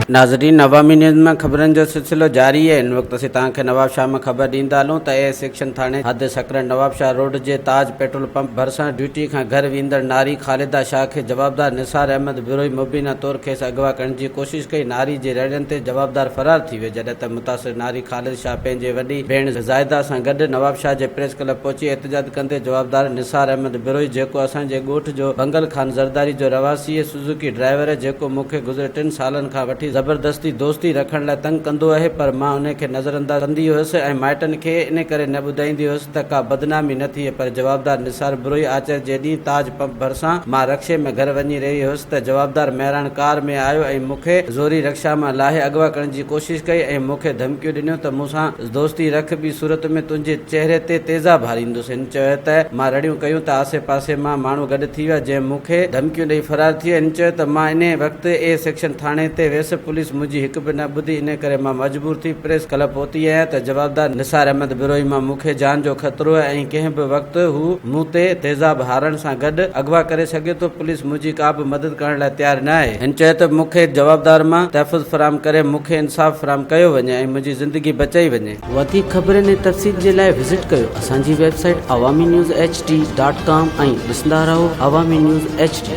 नाज़रीन, अवामी न्यूज़ में खबरन जो सिलसिलो जारी है। इन वक्त असीं तव्हांखे नवाब शाह में खबर ॾींदा हलूं त ए सेक्शन थाणे हद सकरन नवाब शाह रोड जे ताज पेट्रोल पंप भरिसां ड्यूटी खां घर वेंदड़ नारी ख़ालिदा शाह खे जवाबदार निसार अहमद बिरोई मुबीना तौर खेसि अगवा करण जी कोशिश कई। नारी जे रड़ियन ते जवाबदार फरार थी वियो, जॾहिं त मुतासिर नारी ख़ालिद शाह पंहिंजे वॾी भेण ज़ाहिदा सां गॾु नवाब शाह जे प्रेस क्लब पहुची एहतजाज कंदे जवाबदार निसार अहमद बिरोई, जेको असांजे ॻोठ जो बंगल खान ज़रदारी जो रवासी सुजुकी ड्राइवर है, जेको मूंखे गुज़िरे 3 सालनि खां वठी ज़बरदस्ती दोस्ती रखण लाइ तंग कंदो आहे, पर मां उन खे नज़रअंदाज कंदी हुअसि ऐं माइटनि खे इन करे न ॿुधाईंदी हुअसि त का बदनामी न थिए। पर जवाबदार निसार बिरोई आचर जे ॾींहुं ताज पंप भरिसां मां रक्शे में घर वञी रही हुअसि त जवाबदार महिराण कार में आयो ऐं मूंखे ज़ोरी रक्षा मां लाहे अगवा करण जी कोशिश कई ऐं मूंखे धमकियूं ॾिनियूं त मूंसां दोस्ती रख, ॿी सूरत में तुंहिंजे चेहरे ते तेज़ाब हारींदुसि। हिन चयो त मां रड़ियूं कयूं त आसे पासे मां माण्हू गॾु थी विया, जंहिं मूंखे धमकियूं ॾेई फरार थी विया। हिन चयो त मां इन वक़्तु ए सेक्शन थाणे ते वियसि, पुलिस मुंहिंजी हिकु बि न ॿुधी, इन करे मां मजबूर थी प्रेस क्लब पहुती आहियां त जवाबदार निसार अहमद बिरोई मां मूंखे जान जो ख़तरो आहे ऐं कंहिं बि वक़्तु हू मूं ते तेज़ाब हारण सां गॾु अगवा करे सघे थो। पुलिस मुंहिंजी का बि मदद करण लाइ तयारु न आहे। हिन चयो त मूंखे जवाबदार मां तहफ़ुज़ फराहम करे मूंखे इंसाफ़ फराहम कयो वञे ऐं मुंहिंजी ज़िंदगी बचाई वञे। वधीक ख़बरनि ऐं तफ़सील जे लाइ विज़िट कयो असांजी वेबसाइट awamiNewsHD.com ऐं ॾिसंदा रहो अवामी न्यूज़ HD।